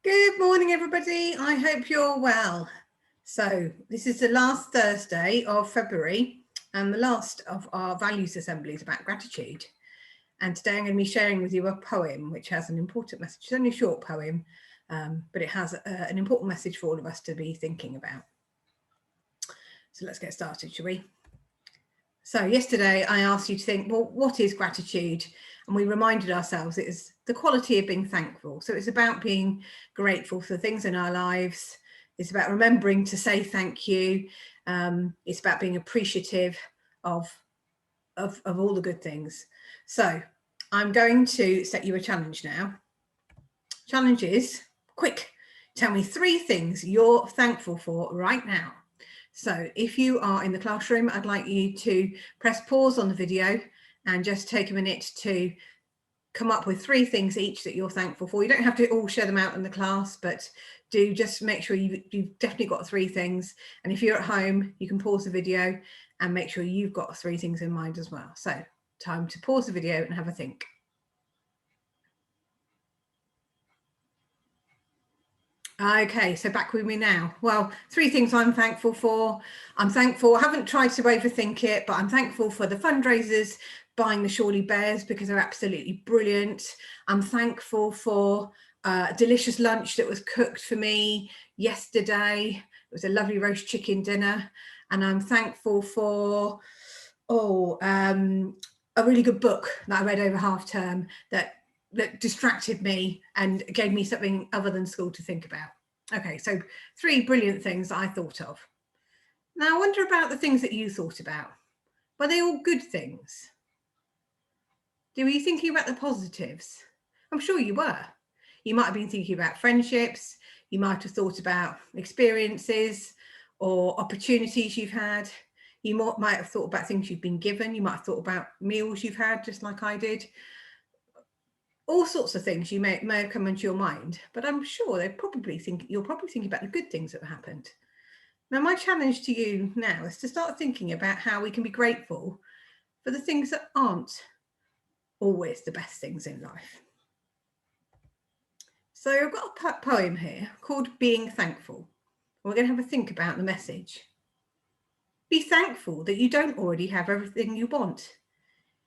Good morning, everybody. I hope you're well. So this is the last Thursday of February and the last of our values assemblies about gratitude. And today I'm going to be sharing with you a poem which has an important message. It's only a short poem, but it has an important message for all of us to be thinking about. So let's get started, shall we? So yesterday I asked you to think, well, what is gratitude? And we reminded ourselves it is the quality of being thankful. So it's about being grateful for things in our lives. It's about remembering to say thank you. It's about being appreciative of all the good things. So I'm going to set you a challenge now. Challenge is, quick, tell me 3 things you're thankful for right now. So if you are in the classroom, I'd like you to press pause on the video and just take a minute to come up with 3 things each that you're thankful for. You don't have to all share them out in the class, but do just make sure you've definitely got 3 things. And if you're at home, you can pause the video and make sure you've got 3 things in mind as well. So time to pause the video and have a think. Okay, so back with me now. Well, 3 things I'm thankful for. I haven't tried to overthink it, but I'm thankful for the fundraisers buying the Shawley Bears because they're absolutely brilliant. I'm thankful for a delicious lunch that was cooked for me yesterday. It was a lovely roast chicken dinner. And I'm thankful for, a really good book that I read over half term that distracted me and gave me something other than school to think about. Okay, so 3 brilliant things that I thought of. Now I wonder about the things that you thought about. Were they all good things? Were you thinking about the positives? I'm sure you were. You might have been thinking about friendships. You might have thought about experiences or opportunities you've had. You might have thought about things you've been given. You might have thought about meals you've had, just like I did. All sorts of things you may have come into your mind, but I'm sure you're probably thinking about the good things that have happened. Now, my challenge to you now is to start thinking about how we can be grateful for the things that aren't always the best things in life. So I've got a poem here called Being Thankful. We're going to have a think about the message. Be thankful that you don't already have everything you want.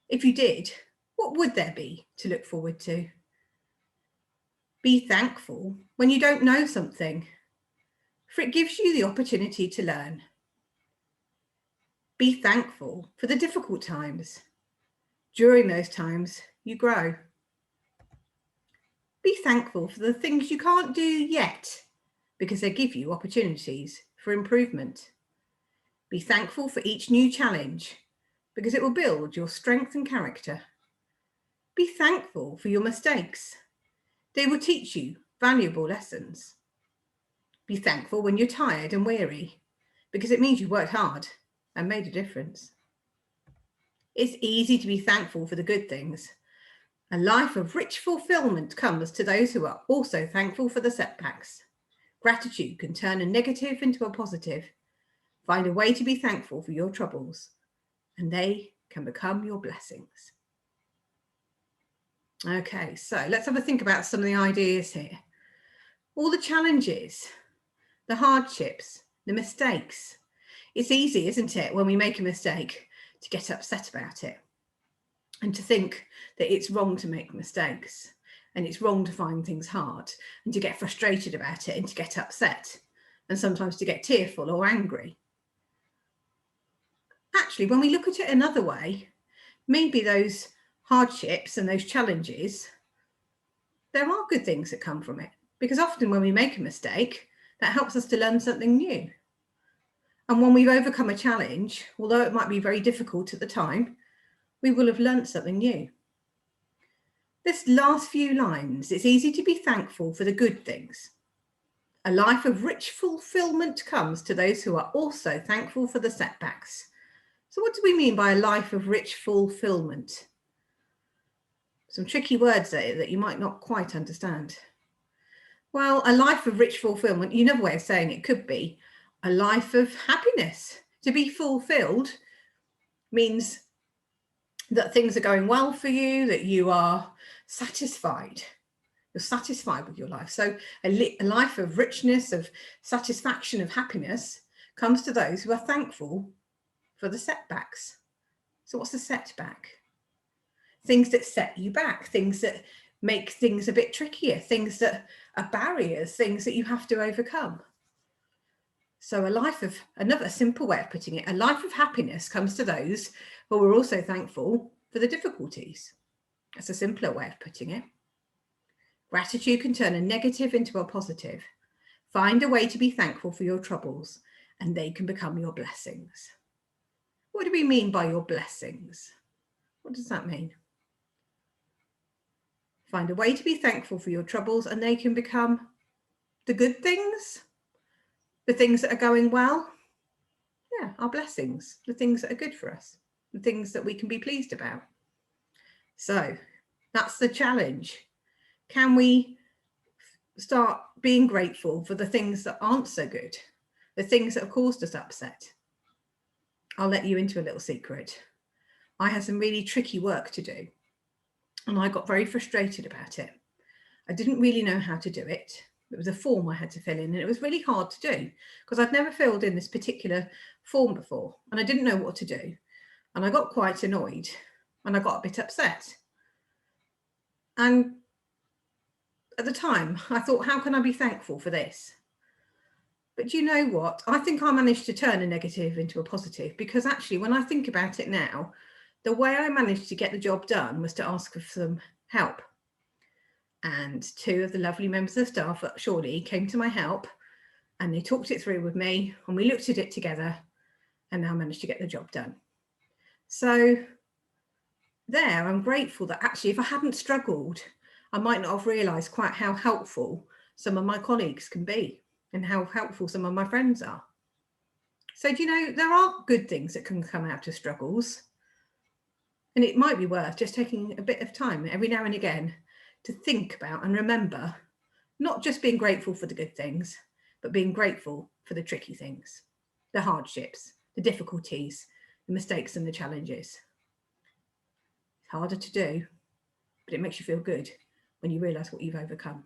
If you did, what would there be to look forward to? Be thankful when you don't know something, for it gives you the opportunity to learn. Be thankful for the difficult times. During those times, you grow. Be thankful for the things you can't do yet, because they give you opportunities for improvement. Be thankful for each new challenge, because it will build your strength and character. Be thankful for your mistakes. They will teach you valuable lessons. Be thankful when you're tired and weary, because it means you worked hard and made a difference. It's easy to be thankful for the good things. A life of rich fulfillment comes to those who are also thankful for the setbacks. Gratitude can turn a negative into a positive. Find a way to be thankful for your troubles, and they can become your blessings. Okay, so let's have a think about some of the ideas here. All the challenges, the hardships, the mistakes. It's easy, isn't it, when we make a mistake to get upset about it and to think that it's wrong to make mistakes and it's wrong to find things hard and to get frustrated about it and to get upset and sometimes to get tearful or angry. Actually, when we look at it another way, maybe those hardships and those challenges, there are good things that come from it, because often when we make a mistake, that helps us to learn something new. And when we've overcome a challenge, although it might be very difficult at the time, we will have learnt something new. This last few lines, it's easy to be thankful for the good things. A life of rich fulfillment comes to those who are also thankful for the setbacks. So what do we mean by a life of rich fulfillment? Some tricky words there that you might not quite understand. Well, a life of rich fulfillment, another way of saying it could be a life of happiness. To be fulfilled means that things are going well for you, that you are satisfied, You're satisfied with your life. So a life of richness, of satisfaction, of happiness comes to those who are thankful for the setbacks. So what's the setback? Things that set you back, things that make things a bit trickier, things that are barriers, things that you have to overcome. So another simple way of putting it, a life of happiness comes to those who are also thankful for the difficulties. That's a simpler way of putting it. Gratitude can turn a negative into a positive. Find a way to be thankful for your troubles, and they can become your blessings. What do we mean by your blessings? What does that mean? Find a way to be thankful for your troubles, and they can become the good things, the things that are going well. Yeah, our blessings, the things that are good for us, the things that we can be pleased about. So that's the challenge. Can we start being grateful for the things that aren't so good, the things that have caused us upset? I'll let you into a little secret. I had some really tricky work to do, and I got very frustrated about it. I didn't really know how to do it. It was a form I had to fill in, and it was really hard to do because I'd never filled in this particular form before, and I didn't know what to do. And I got quite annoyed, and I got a bit upset. And at the time, I thought, how can I be thankful for this? But you know what? I think I managed to turn a negative into a positive, because actually, when I think about it now, the way I managed to get the job done was to ask for some help. And two of the lovely members of staff at Shawley came to my help, and they talked it through with me, and we looked at it together, and now managed to get the job done. So there, I'm grateful that actually, if I hadn't struggled, I might not have realised quite how helpful some of my colleagues can be and how helpful some of my friends are. So, do you know, there are good things that can come out of struggles. And it might be worth just taking a bit of time every now and again to think about and remember not just being grateful for the good things, but being grateful for the tricky things, the hardships, the difficulties, the mistakes and the challenges. It's harder to do, but it makes you feel good when you realise what you've overcome.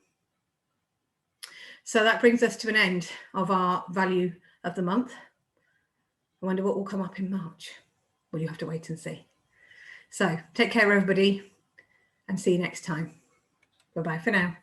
So that brings us to an end of our value of the month. I wonder what will come up in March. Well, you have to wait and see. So take care, everybody, and see you next time. Bye-bye for now.